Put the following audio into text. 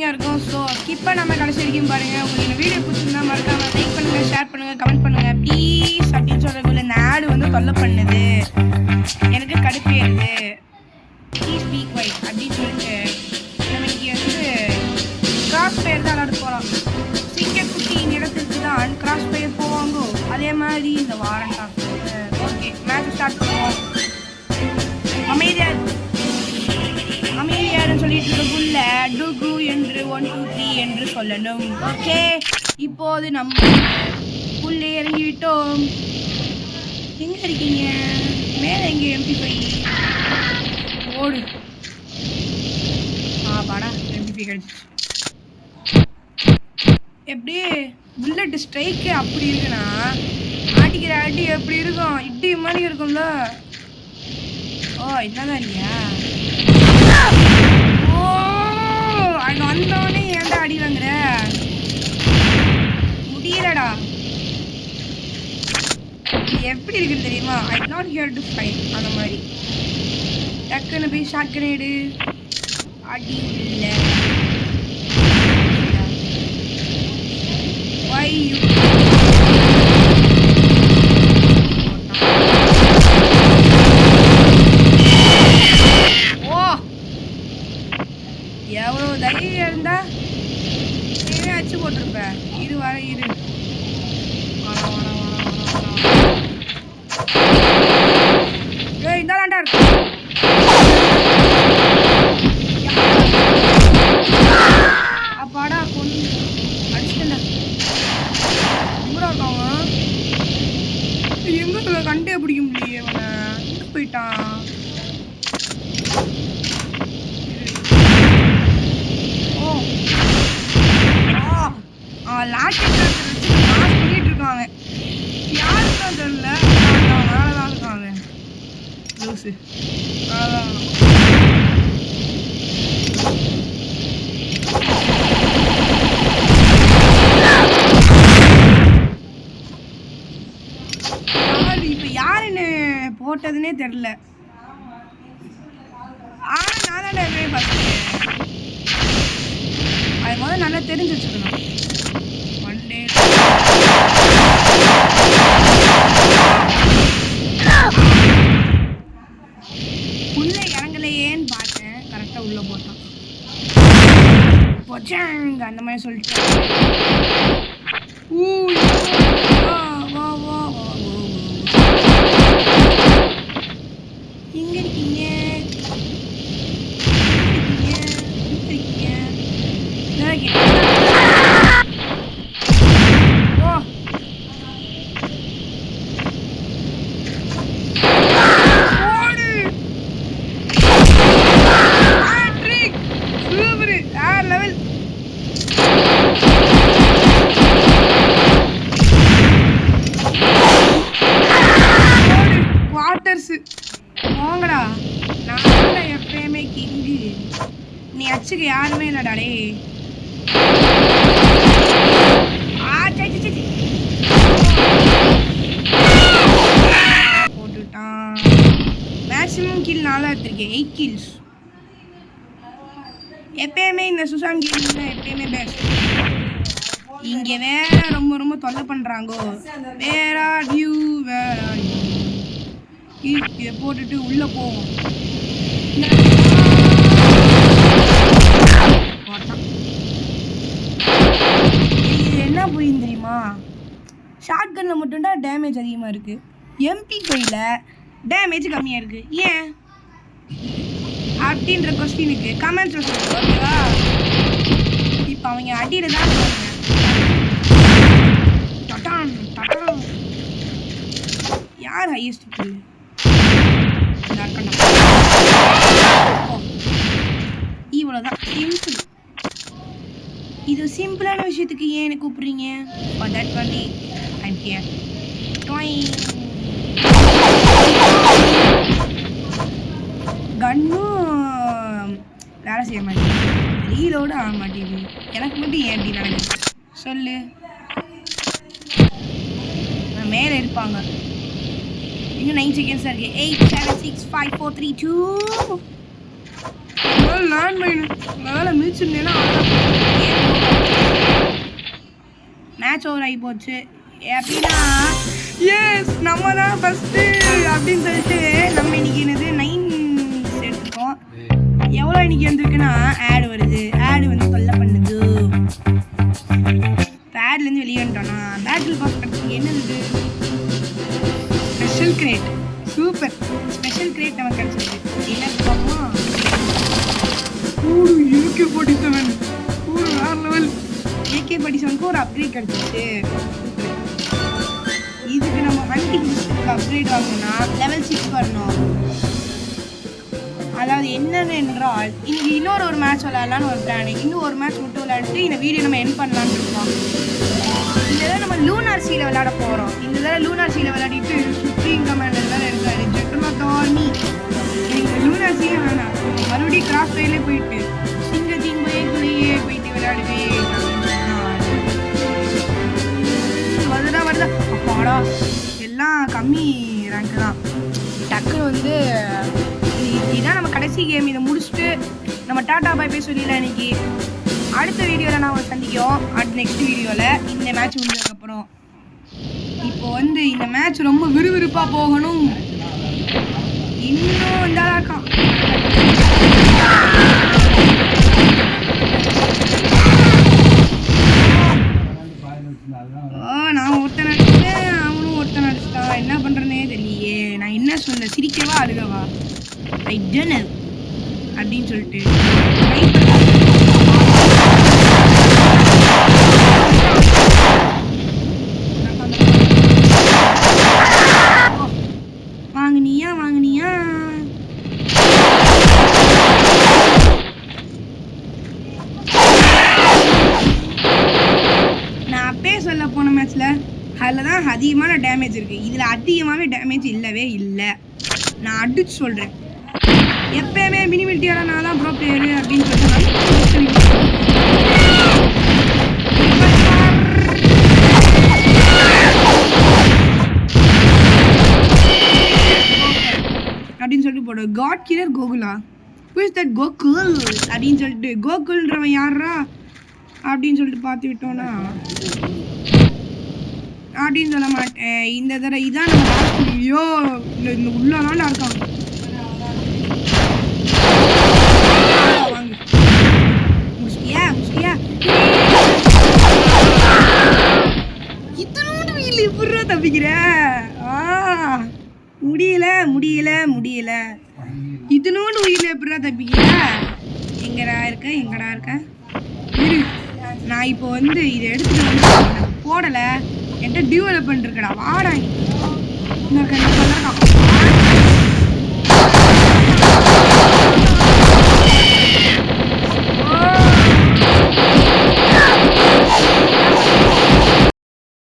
இன்ட்ரெஸ்டிங்காக இருக்கும். So skip பண்ணாமல் கடைசி வரைக்கும் பாருங்கள். உங்களுக்கு இந்த வீடியோ பிடிச்சிருந்தா மறக்காம லைக் பண்ணுங்கள், ஷேர் பண்ணுங்கள், கமெண்ட் பண்ணுங்கள் ப்ளீஸ். அப்படின்னு சொல்கிறதுக்குள்ள இந்த ஆடு வந்து தொல்லை பண்ணுது, எனக்கு கடுப்பேறுது. ப்ளீஸ் பி குவைட் அப்படின்னு சொல்லிட்டு நம்ம இங்கே வந்து கிராஸ் ஃபயர் தான் விளாட போகிறோம். சிங்கக்குட்டியின் இடத்திற்கு தான் கிராஸ் ஃபயர் போவாங்கோ. அதே மாதிரி இந்த வாரண்ட் ஆஃப் ஓகே மேட்ச் ஸ்டார்ட் பண்ணுவோம். அமைதியாருன்னு சொல்லிட்டு இருக்கக்குள்ள டுகு என்று 1 2 3 என்று சொல்லணும். ஓகே, இப்போது நம்ம உள்ளே இறங்கிவிட்டோம். எங்க இருக்கீங்க? மேலே எங்கே MP5 ஓடு. பாடா MP5 கிடைச்சிச்சு. எப்படி புல்லட் ஸ்ட்ரைக்கு அப்படி இருக்குன்னா ஆட்டிக்கிற அடி எப்படி இருக்கும்? இடி மாதிரி இருக்கும்ல. ஓ என்னதான் இல்லையா? ஓ அங்க வந்தோடனே ஏன்டா அடி வாங்குற? முடியலடா. எப்படி இருக்குன்னு தெரியுமா? I not here to fight. அந்த மாதிரி டக்குன்னு போய் ஷாட் கிரேடு அடி உள்ள. Why you எவ்வளோ தைரியம் இருந்தா நீவே அச்சு போட்டிருப்ப. இரு வர இரு. இந்தாண்டா இருக்கு. அப்பாடா கொண்டு அடிச்சுட்டா. எங்கடா இருக்காங்க? எங்க கண்டே பிடிக்க முடியலையே. அவனை எங்க போயிட்டான்? லாட்டி பண்ணிட்டு இருக்காங்க. யாருக்கும் தெரியல. வேலைதான் இருக்காங்க. லூசு இப்ப யாருன்னு போட்டதுன்னே தெரியல. ஆனா நான் தான் அது முதல்ல நல்லா தெரிஞ்சு வச்சுக்கணும். உள்ள இறங்கலையேன்னு பார்த்தேன். கரெக்டா உள்ள போட்டான். போச்சாங்க அந்த மாதிரி சொல்லிட்டு. எங்க இருக்கீங்க? போங்கடா, நான் எப்பயுமே கிங்கு. நீ அச்சுக்கு யாருமே இல்லடா. டே போட்டுட்டான். மேக்ஸிமம் கில் 4 எடுத்திருக்கேன். 8 கில்ஸ். எப்பயுமே இந்த சுசான் கேமிங் தான் எப்பயுமே பெஸ்ட். இங்க வேற ரொம்ப ரொம்ப தொல்லை பண்றாங்கோ. வேற டியூ வேற இதை போட்டுட்டு உள்ள போவோம். இது என்ன புரியும் தெரியுமா? ஷார்ட் கன்ல மட்டும்தான் டேமேஜ் அதிகமா இருக்கு. MP5ல டேமேஜ் கம்மியா இருக்கு. ஏன் அப்படின்ற கொஸ்டினுக்கு கமெண்ட்ஸ்ல சொல்லுங்க. ஓகேவா? இப்போ அவங்க அடியில தான் யார் ஹையஸ்ட் கில்? இவ்வளவுதான் சிம்பிள். இது சிம்பிளான விஷயத்துக்கு ஏன் எனக்கு கூப்பிடுறீங்க? For that only I'm here. கன்னும் வேலை செய்ய மாட்டேங்குது, ரீலோடு ஆக மாட்டேங்குது. எனக்கு மட்டும் ஏன் அப்படி நடக்குது சொல்லு? மேலே இருப்பாங்க. இன்னும் 9 செகண்ட்ஸ் தான் இருக்கு. 8 7 6 5 4 3 2 லேண்ட் மைன் மேலே மிதிச்சிருந்தேன்னா மேட்ச் ஓவர் ஆகி போச்சு. எப்படின்னா எஸ் நம்ம தான் ஃபஸ்ட்டு அப்படின்னு சொல்லிட்டு நம்ம இன்னைக்கு என்னது 9 எடுத்துருக்கோம். எவ்வளோ இன்னைக்கு வந்துருக்குன்னா ஆடு வருது. ஆடு வந்து தொல்லை பண்ணுது. இப்போ ஆட்லேருந்து வெளியே வந்துட்டோம்னா பேட்டில் பாஸ் கிடச்சி என்னது special crate. Super special crate நமக்கு கிடச்சிருக்கு. என்ன பார்ப்போமா AK-47 ஒரு வேறு லெவல். AK-47க்கு ஒரு அப்கிரேட் கிடச்சிச்சு. இதுக்கு நம்ம ஹண்டிங் டிஸ்ட்ரிக்ட் அப்கிரேட் ஆகணும்னா லெவல் 6 வரணும். அதாவது என்னென்னு என்றால் இன்னைக்கு இன்னொரு மேட்ச் விளையாடலான்னு ஒரு பிளான். இன்னும் ஒரு மேட்ச் மட்டும் விளையாடிட்டு இந்த வீடியோ நம்ம எண்ட் பண்ணலான்னு இருக்கோம். இந்த தடவை நம்ம லூனார் சீல விளையாட போகிறோம். இந்த தடவை லூனார் சீல விளையாடிட்டு சுப்ரீம் கமாண்டர் வேறு இருக்காரு ஜெட்டமா தோனி. எனக்கு லூனார் சீல வேணாம். மறுபடியும் கிராஸ் ஃபயர்லே போயிட்டு சிங்கத்தின் போயே போயிட்டு விளையாடுவே வருதா அப்பாடா. எல்லாம் கம்மி ரேங்க் தான். டக்குன்னு வந்து இதுதான் நம்ம கடைசி கேம். இதை முடிச்சுட்டு நம்ம டாட்டா பாய் போய் சொல்லிடலாம். இன்னைக்கு அடுத்த வீடியோவில் நான் உங்களை சந்திக்கும். அடுத்த நெக்ஸ்ட் வீடியோவில் இந்த மேட்ச் முடிஞ்சதுக்கப்புறம் இப்போ வந்து இந்த மேட்ச் ரொம்ப விறுவிறுப்பாக போகணும். இன்னும் இந்த இருக்கான் நான் ஒருத்தன் அடிச்சிட்டேன், அவனும் ஒருத்தன் அடிச்சிட்டா. என்ன பண்ணுறனே தெரியலையே. நான் என்ன சொன்ன சிரிக்கவா அழுகவா ஐ டோன்ட் நோ அப்படின்னு சொல்லிட்டு வாங்கினியா நான் அப்பயே சொல்ல போன மேட்ச்ல அதில் தான் அதிகமான டேமேஜ் இருக்குது. இதில் அதிகமாகவே டேமேஜ் இல்லவே இல்லை. நான் அடிச்சு சொல்கிறேன். எப்பயுமே மினிமிலிட்டியோட நான் தான் ப்ரோ பிளேயரு அப்படின்னு சொல்லிட்டு அப்படின்னு சொல்லிட்டு போடு. காட் கில்லர் கோகுலா புஷ் தட் கோகுல் அப்படின்னு சொல்லிட்டு கோகுல்ன்றவன் யாரா அப்படின்னு சொல்லிட்டு பார்த்து விட்டோன்னா அப்படின்னு சொல்ல மாட்டேன். இந்த தடவை இதான் நம்ம லாஸ்ட் வீடியோ. இந்த உள்ளதான் இருக்கான். முடிச்சிட்டியா இத்தனோண்டு வீல் எப்படா தப்பிக்கிற? முடியல. இத்தனோண்டு வீல் எப்படா தப்பிக்கிற? எங்கடா இருக்க இரு. நான் இப்போ வந்து இதை எடுத்துட்டு வந்து போடலை. என்கிட்ட டியூவலப்மெண்ட் இருக்குடா. வாடா